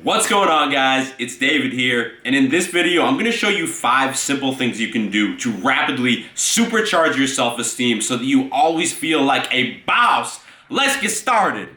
What's going on, guys? It's David here, and in this video I'm going to show you 5 simple things you can do to rapidly supercharge your self-esteem so that you always feel like a boss. Let's get started.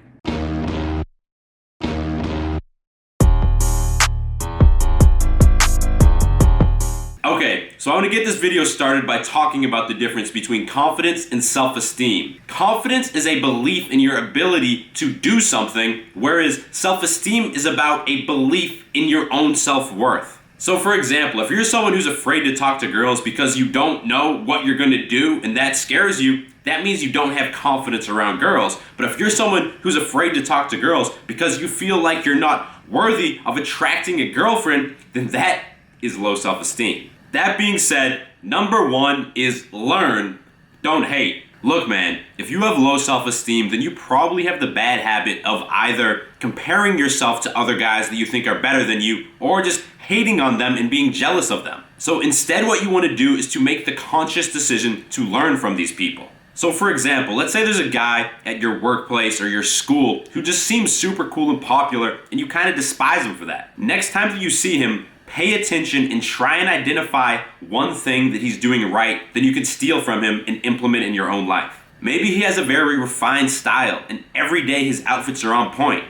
Okay, so I want to get this video started by talking about the difference between confidence and self-esteem. Confidence is a belief in your ability to do something, whereas self-esteem is about a belief in your own self-worth. So for example, if you're someone who's afraid to talk to girls because you don't know what you're going to do and that scares you, that means you don't have confidence around girls. But if you're someone who's afraid to talk to girls because you feel like you're not worthy of attracting a girlfriend, then that is low self-esteem. That being said, number 1 is learn, don't hate. Look, man, if you have low self-esteem, then you probably have the bad habit of either comparing yourself to other guys that you think are better than you, or just hating on them and being jealous of them. So instead, what you want to do is to make the conscious decision to learn from these people. So for example, let's say there's a guy at your workplace or your school who just seems super cool and popular, and you kind of despise him for that. Next time that you see him, pay attention and try and identify one thing that he's doing right that you can steal from him and implement in your own life. Maybe he has a very refined style and every day his outfits are on point.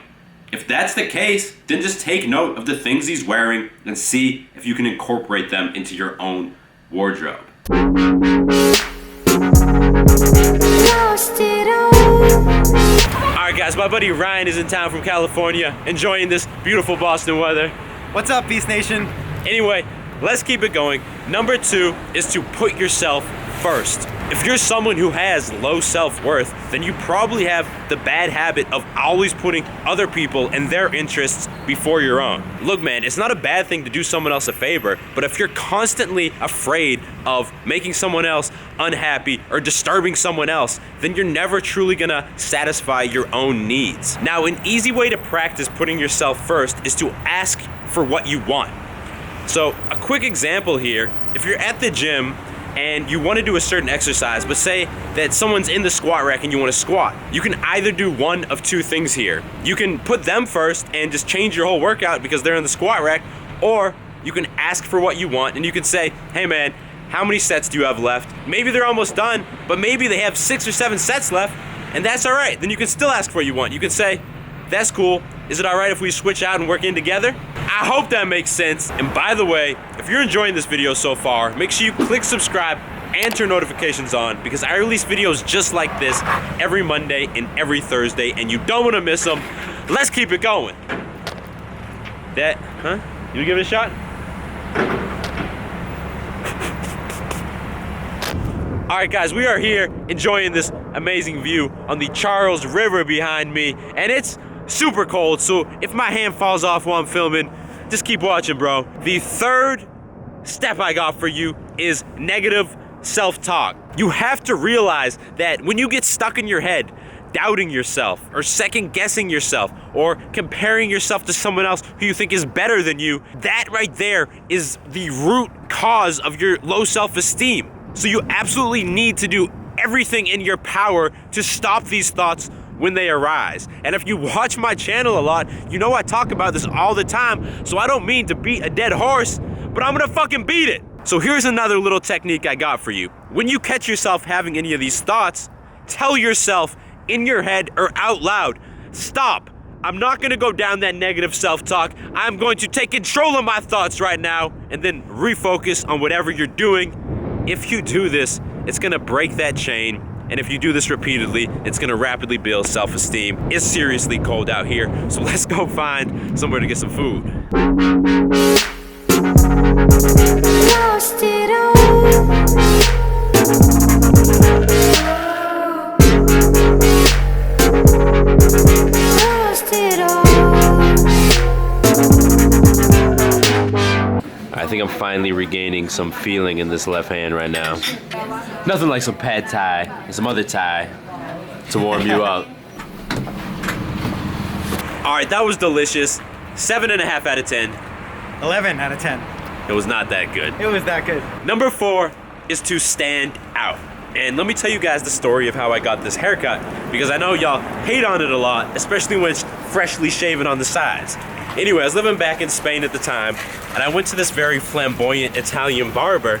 If that's the case, then just take note of the things he's wearing and see if you can incorporate them into your own wardrobe. Alright guys, my buddy Ryan is in town from California, enjoying this beautiful Boston weather. What's up, Beast Nation? Anyway, let's keep it going. Number 2 is to put yourself first. If you're someone who has low self-worth, then you probably have the bad habit of always putting other people and their interests before your own. Look, man, it's not a bad thing to do someone else a favor, but if you're constantly afraid of making someone else unhappy or disturbing someone else, then you're never truly gonna satisfy your own needs. Now, an easy way to practice putting yourself first is to ask for what you want. So, a quick example here, if you're at the gym and you want to do a certain exercise, but say that someone's in the squat rack and you want to squat, you can either do one of 2 things here. You can put them first and just change your whole workout because they're in the squat rack, or you can ask for what you want and you can say, hey man, how many sets do you have left? Maybe they're almost done, but maybe they have 6 or 7 sets left, and that's all right. Then you can still ask for what you want. You can say, that's cool. Is it all right if we switch out and work in together? I hope that makes sense. And by the way, if you're enjoying this video so far, make sure you click subscribe and turn notifications on, because I release videos just like this every Monday and every Thursday, and you don't want to miss them. Let's keep it going. You give it a shot? All right, guys, we are here enjoying this amazing view on the Charles River behind me, and it's super cold, so if my hand falls off while I'm filming, just keep watching, bro. The 3rd step I got for you is negative self-talk. You have to realize that when you get stuck in your head, doubting yourself, or second-guessing yourself, or comparing yourself to someone else who you think is better than you, that right there is the root cause of your low self-esteem. So you absolutely need to do everything in your power to stop these thoughts when they arise. And if you watch my channel a lot, you know I talk about this all the time, so I don't mean to beat a dead horse, but I'm gonna fucking beat it. So here's another little technique I got for you. When you catch yourself having any of these thoughts, tell yourself in your head or out loud, stop. I'm not gonna go down that negative self-talk. I'm going to take control of my thoughts right now, and then refocus on whatever you're doing. If you do this, it's gonna break that chain. And if you do this repeatedly, it's gonna rapidly build self-esteem. It's seriously cold out here, so let's go find somewhere to get some food. I think I'm finally regaining some feeling in this left hand right now. Nothing like some pad thai and some other thai to warm you up. All right, that was delicious. 7.5 out of 10. 11 out of 10. It was not that good. It was that good. Number 4 is to stand out. And let me tell you guys the story of how I got this haircut, because I know y'all hate on it a lot, especially when it's freshly shaven on the sides. Anyway, I was living back in Spain at the time, and I went to this very flamboyant Italian barber,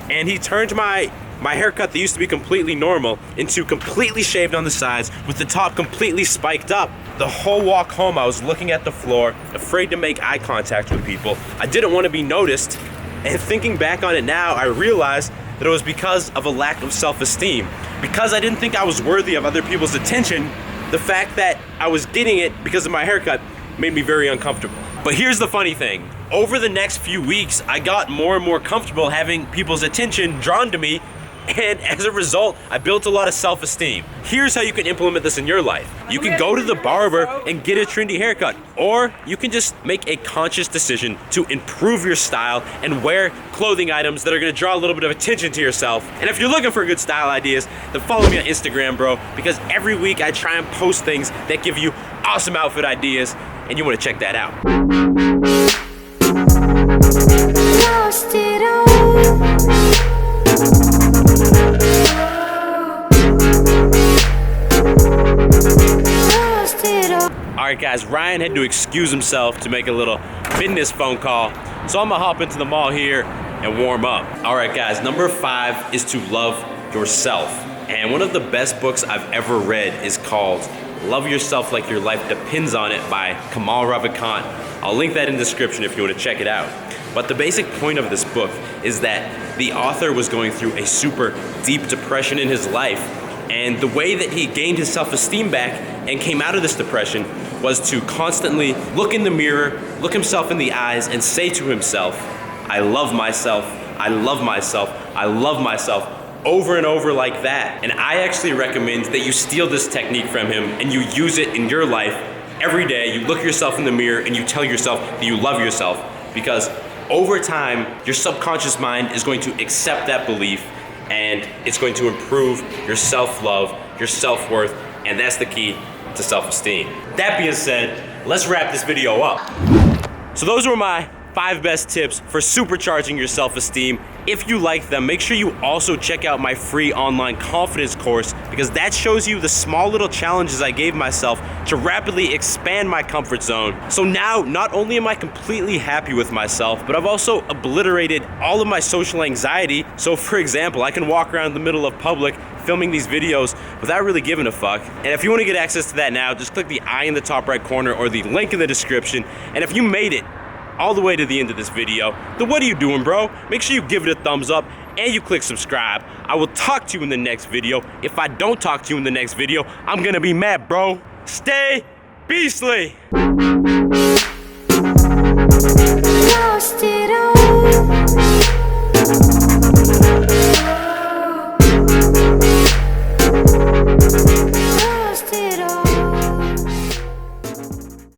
and he turned my haircut that used to be completely normal into completely shaved on the sides with the top completely spiked up. The whole walk home, I was looking at the floor, afraid to make eye contact with people. I didn't want to be noticed, and thinking back on it now, I realized that it was because of a lack of self-esteem. Because I didn't think I was worthy of other people's attention, the fact that I was getting it because of my haircut made me very uncomfortable. But here's the funny thing. Over the next few weeks, I got more and more comfortable having people's attention drawn to me, and as a result, I built a lot of self-esteem. Here's how you can implement this in your life. You can go to the barber and get a trendy haircut, or you can just make a conscious decision to improve your style and wear clothing items that are gonna draw a little bit of attention to yourself. And if you're looking for good style ideas, then follow me on Instagram, bro, because every week I try and post things that give you awesome outfit ideas, and you wanna check that out. Lost it all. Alright guys, Ryan had to excuse himself to make a little business phone call, so I'm gonna hop into the mall here and warm up. Alright guys, number 5 is to love yourself. And one of the best books I've ever read is called Love Yourself Like Your Life Depends on It by Kamal Ravikant. I'll link that in the description if you want to check it out. But the basic point of this book is that the author was going through a super deep depression in his life, and the way that he gained his self-esteem back and came out of this depression was to constantly look in the mirror, look himself in the eyes, and say to himself, I love myself, I love myself, I love myself, over and over like that. And I actually recommend that you steal this technique from him and you use it in your life every day. You look yourself in the mirror and you tell yourself that you love yourself, because over time, your subconscious mind is going to accept that belief, and it's going to improve your self-love, your self-worth, and that's the key to self-esteem. That being said, let's wrap this video up. So those were my 5 best tips for supercharging your self-esteem. If you like them, make sure you also check out my free online confidence course, because that shows you the small little challenges I gave myself to rapidly expand my comfort zone. So now, not only am I completely happy with myself, but I've also obliterated all of my social anxiety. So for example, I can walk around the middle of public filming these videos without really giving a fuck. And if you want to get access to that now, just click the I in the top right corner or the link in the description. And if you made it all the way to the end of this video, then what are you doing, bro? Make sure you give it a thumbs up and you click subscribe. I will talk to you in the next video. If I don't talk to you in the next video, I'm gonna be mad, bro. Stay beastly.